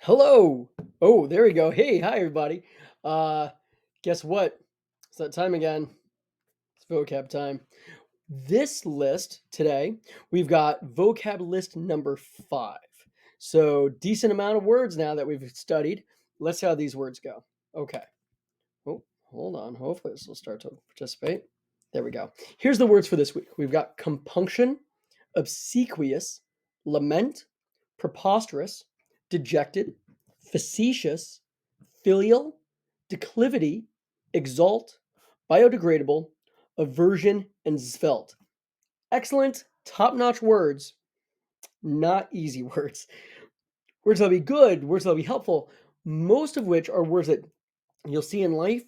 Hello. Oh, there we go. Hey, hi everybody. Uh, guess what? It's that time again. It's vocab time. This list today, we've got vocab list number 5. So decent amount of words now that we've studied. Let's see how these words go. Okay. Oh, hold on. Hopefully this will start to participate. There we go. Here's the words for this week. We've got compunction, obsequious, lament, preposterous, dejected, facetious, filial, declivity, exalt, biodegradable, aversion, and svelte. Excellent, top-notch words, not easy words. Words that'll be good, words that'll be helpful, most of which are words that you'll see in life,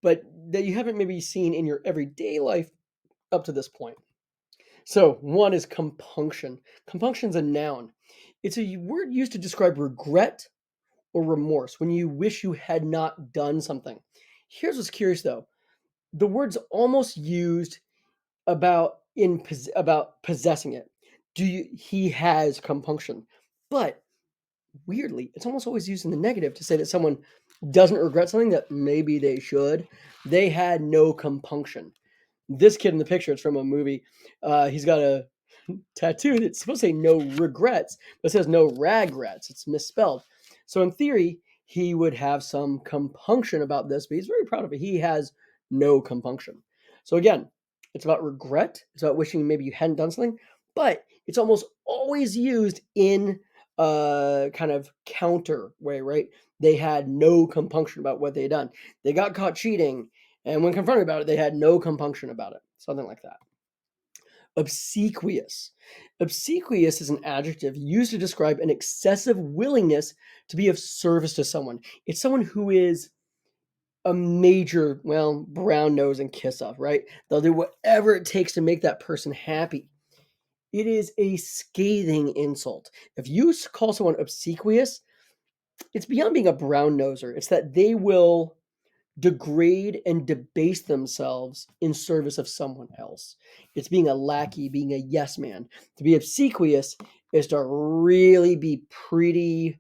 but that you haven't maybe seen in your everyday life up to this point. So, one is compunction. Compunction is a noun. It's a word used to describe regret or remorse when you wish you had not done something. Here's what's curious though. The word's almost used about possessing it. He has compunction. But weirdly, it's almost always used in the negative to say that someone doesn't regret something that maybe they should. They had no compunction. This kid in the picture, it's from a movie. He's got a tattoo that's supposed to say no regrets, but it says no ragrets. It's misspelled. So in theory, he would have some compunction about this, but he's very proud of it. He has no compunction. So again, it's about regret. It's about wishing maybe you hadn't done something, but it's almost always used in a kind of counter way, right? They had no compunction about what they had done. They got caught cheating, and when confronted about it, they had no compunction about it. Something like that. Obsequious. Obsequious is an adjective used to describe an excessive willingness to be of service to someone. It's someone who is a major, well, brown nose and kiss off, right? They'll do whatever it takes to make that person happy. It is a scathing insult. If you call someone obsequious, it's beyond being a brown noser. It's that they will degrade and debase themselves in service of someone else. It's being a lackey, being a yes man. To be obsequious is to really be pretty.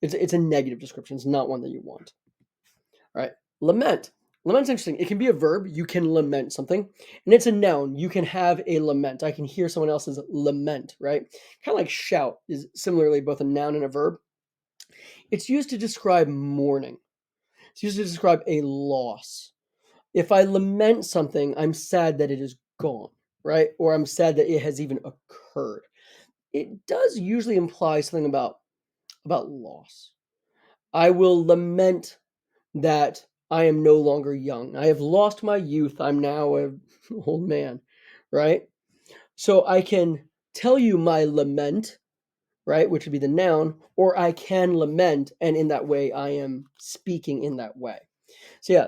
It's a negative description. It's not one that you want. All right. Lament. Lament's interesting. It can be a verb. You can lament something. And it's a noun. You can have a lament. I can hear someone else's lament, right? Kind of like shout is similarly both a noun and a verb. It's used to describe mourning. It's used to describe a loss. If I lament something, I'm sad that it is gone, right? Or I'm sad that it has even occurred. It does usually imply something about loss. I will lament that I am no longer young. I have lost my youth. I'm now an old man, right? So I can tell you my lament, right, which would be the noun, or I can lament, and in that way I am speaking in that way. So yeah,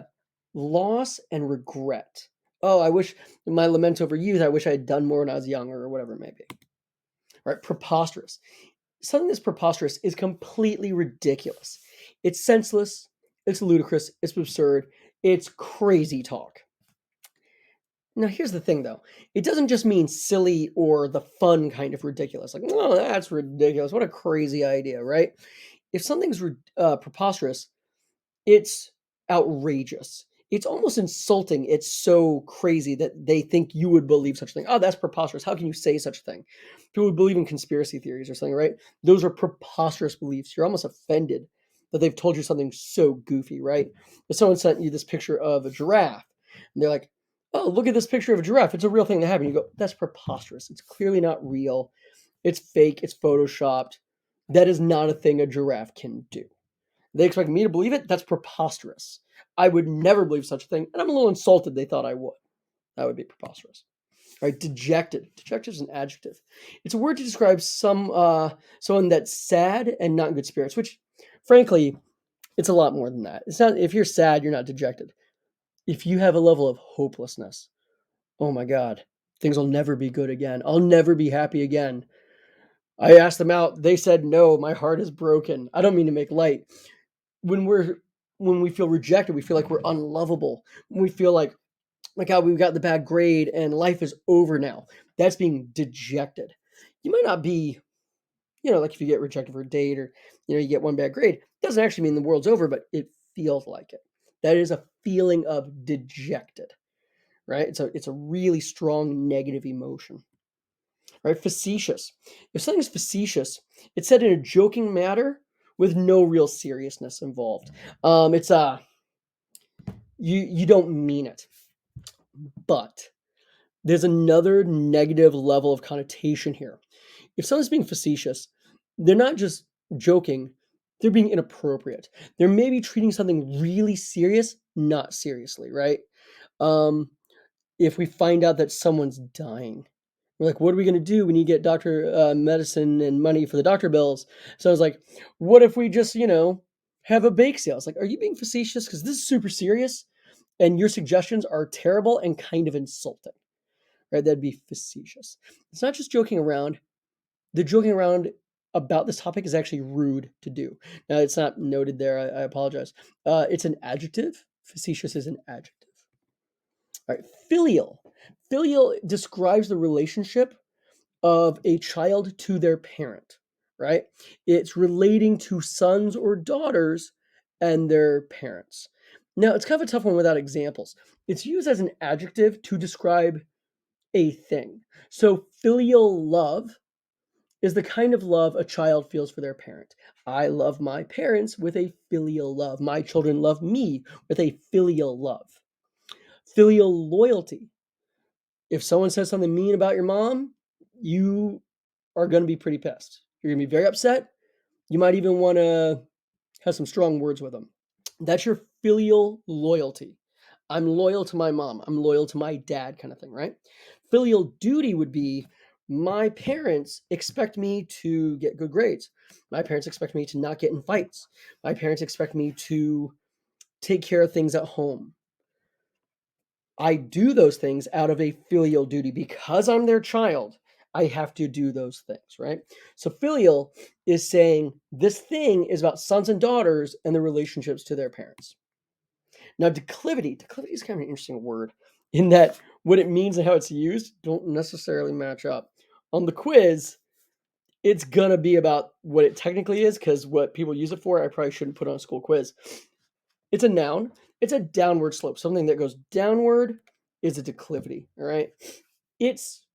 loss and regret. Oh, I wish my lament over youth, I wish I had done more when I was younger or whatever it may be. Right? Preposterous. Something that's preposterous is completely ridiculous. It's senseless, it's ludicrous, it's absurd, it's crazy talk. Now, here's the thing though. It doesn't just mean silly or the fun kind of ridiculous. Like, oh, that's ridiculous. What a crazy idea, right? If something's preposterous, it's outrageous. It's almost insulting. It's so crazy that they think you would believe such a thing. Oh, that's preposterous. How can you say such a thing? People would believe in conspiracy theories or something, right? Those are preposterous beliefs. You're almost offended that they've told you something so goofy, right? If someone sent you this picture of a giraffe and they're like, oh, look at this picture of a giraffe. It's a real thing that happened. You go, that's preposterous. It's clearly not real. It's fake. It's photoshopped. That is not a thing a giraffe can do. They expect me to believe it? That's preposterous. I would never believe such a thing, and I'm a little insulted they thought I would. That would be preposterous. All right, dejected. Dejected is an adjective. It's a word to describe someone that's sad and not in good spirits, which, frankly, it's a lot more than that. It's not if you're sad, you're not dejected. If you have a level of hopelessness, oh my God, things will never be good again. I'll never be happy again. I asked them out. They said no. My heart is broken. I don't mean to make light. when we're when we feel rejected, we feel like we're unlovable. We feel like how we got the bad grade and life is over now. That's being dejected. You might not be Like if you get rejected for a date or, you get one bad grade, doesn't actually mean the world's over, but it feels like it. That is a feeling of dejected, right? It's a really strong negative emotion, right? Facetious. If something's facetious, it's said in a joking manner with no real seriousness involved. It's you don't mean it, but there's another negative level of connotation here. If someone's being facetious, they're not just joking, they're being inappropriate. They're maybe treating something really serious not seriously, right? Um, if we find out that someone's dying, we're like, what are we going to do? We need to get doctor medicine and money for the doctor bills. So I was like, what if we just, have a bake sale? It's like, are you being facetious? Because this is super serious and your suggestions are terrible and kind of insulting, right? That'd be facetious. It's not just joking around. The joking around about this topic is actually rude to do. Now, it's not noted there. I apologize. It's an adjective. Facetious is an adjective. All right, filial. Filial describes the relationship of a child to their parent, right? It's relating to sons or daughters and their parents. Now, it's kind of a tough one without examples. It's used as an adjective to describe a thing. So, filial love is the kind of love a child feels for their parent. I love my parents with a filial love. My children love me with a filial love. Filial loyalty. If someone says something mean about your mom, you are going to be pretty pissed. You're going to be very upset. You might even want to have some strong words with them. That's your filial loyalty. I'm loyal to my mom. I'm loyal to my dad, kind of thing, right? Filial duty would be my parents expect me to get good grades. My parents expect me to not get in fights. My parents expect me to take care of things at home. I do those things out of a filial duty because I'm their child. I have to do those things, right? So filial is saying this thing is about sons and daughters and the relationships to their parents. Now, declivity is kind of an interesting word in that what it means and how it's used don't necessarily match up. On the quiz, it's going to be about what it technically is because what people use it for, I probably shouldn't put on a school quiz. It's a noun. It's a downward slope. Something that goes downward is a declivity, all right? It's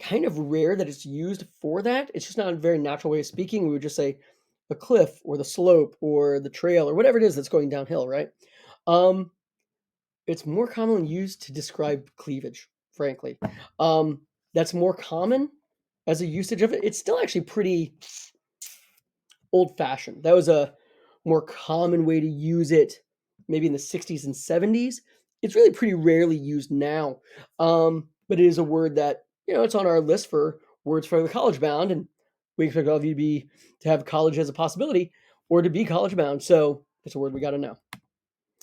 kind of rare that it's used for that. It's just not a very natural way of speaking. We would just say the cliff or the slope or the trail or whatever it is that's going downhill, right? Um, it's more commonly used to describe cleavage, frankly. That's more common as a usage of it. It's still actually pretty old-fashioned. That was a more common way to use it maybe in the 60s and 70s. It's really pretty rarely used now. But it is a word that, it's on our list for words for the college bound, and we expect all of you to have college as a possibility or to be college bound. So it's a word we got to know.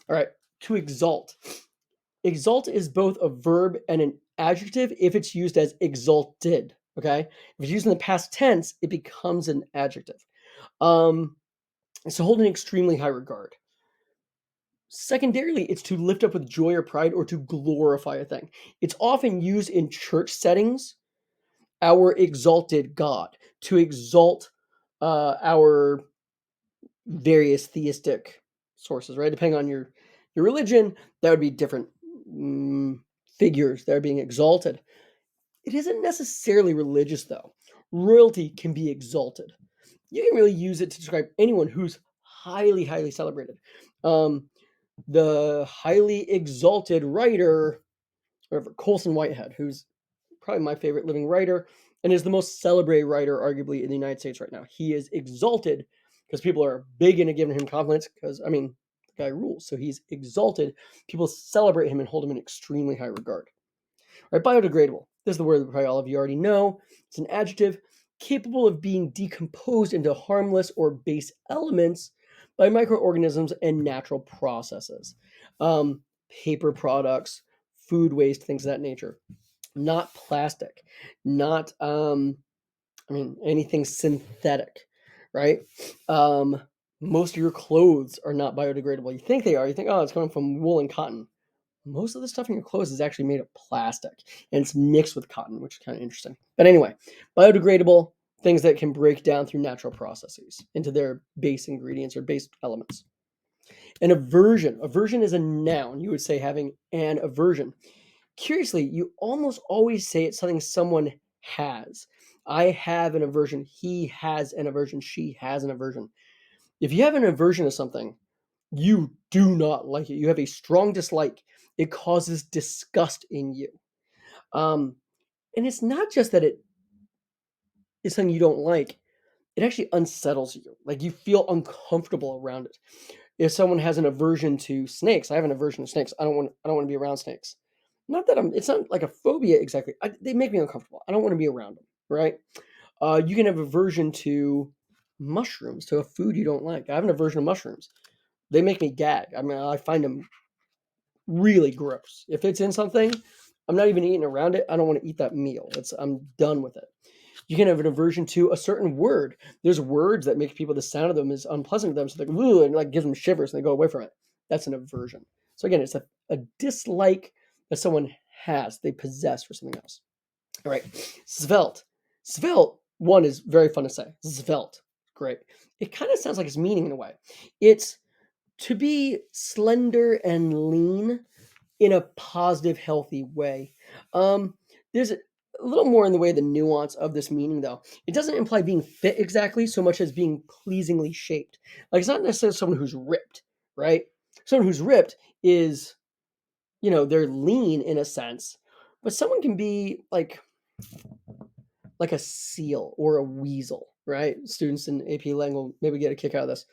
All right, to exalt. Exalt is both a verb and an adjective if it's used as exalted. Okay, if it's used in the past tense, it becomes an adjective. So hold in extremely high regard. Secondarily, it's to lift up with joy or pride or to glorify a thing. It's often used in church settings, our exalted God, to exalt our various theistic sources, right? Depending on your religion, that would be different figures that are being exalted. It isn't necessarily religious, though. Royalty can be exalted. You can really use it to describe anyone who's highly, highly celebrated. The highly exalted writer, whatever, Colson Whitehead, who's probably my favorite living writer and is the most celebrated writer, arguably, in the United States right now. He is exalted because people are big into giving him compliments because, the guy rules. So he's exalted. People celebrate him and hold him in extremely high regard. All right, biodegradable. This is the word that probably all of you already know. It's an adjective capable of being decomposed into harmless or base elements by microorganisms and natural processes. Paper products, food waste, things of that nature. Not plastic, not anything synthetic, right? Most of your clothes are not biodegradable. You think they are. You think, oh, it's coming from wool and cotton. Most of the stuff in your clothes is actually made of plastic and it's mixed with cotton, which is kind of interesting. But anyway, biodegradable, things that can break down through natural processes into their base ingredients or base elements. An aversion. Aversion is a noun. You would say having an aversion. Curiously, you almost always say it's something someone has. I have an aversion. He has an aversion. She has an aversion. If you have an aversion to something, you do not like it. You have a strong dislike. It causes disgust in you. Um, and it's not just that it is something you don't like. It actually unsettles you. Like you feel uncomfortable around it. If someone has an aversion to snakes, I have an aversion to snakes. I don't want to be around snakes. Not that it's not like a phobia exactly. They make me uncomfortable. I don't want to be around them, right? You can have aversion to mushrooms, to a food you don't like. I have an aversion to mushrooms. They make me gag. I mean, I find them really gross. If it's in something, I'm not even eating around it. I don't want to eat that meal. I'm done with it. You can have an aversion to a certain word. There's words that make people, the sound of them is unpleasant to them. So they're like, ooh, and like gives them shivers and they go away from it. That's an aversion. So again, it's a dislike that someone has, they possess for something else. All right. Svelte. Svelte, one is very fun to say. Svelte. Great. It kind of sounds like it's meaning in a way. It's to be slender and lean in a positive, healthy way. There's a little more in the way the nuance of this meaning, though. It doesn't imply being fit exactly so much as being pleasingly shaped. Like it's not necessarily someone who's ripped, right? Someone who's ripped is, they're lean in a sense, but someone can be like a seal or a weasel, right? Students in AP Lang will maybe get a kick out of this.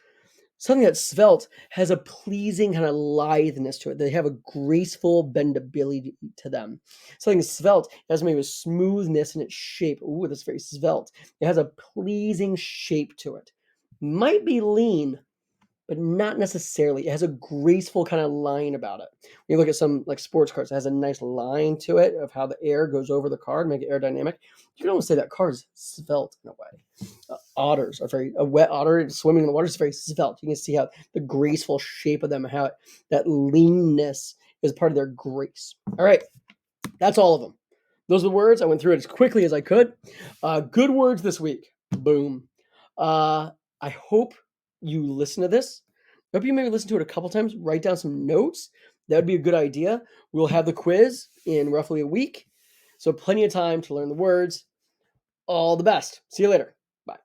Something that's svelte has a pleasing kind of litheness to it. They have a graceful bendability to them. Something svelte has maybe a smoothness in its shape. Ooh, that's very svelte. It has a pleasing shape to it. Might be lean, but not necessarily. It has a graceful kind of line about it. When you look at some like sports cars, it has a nice line to it of how the air goes over the car to make it aerodynamic. You can almost say that car is svelte in a way. Otters are a wet otter swimming in the water is very svelte. You can see how the graceful shape of them and how that leanness is part of their grace. All right, that's all of them. Those are the words. I went through it as quickly as I could. Good words this week. Boom. I hope you listen to this. I hope you maybe listen to it a couple times, write down some notes. That would be a good idea. We'll have the quiz in roughly a week. So plenty of time to learn the words. All the best. See you later. Bye.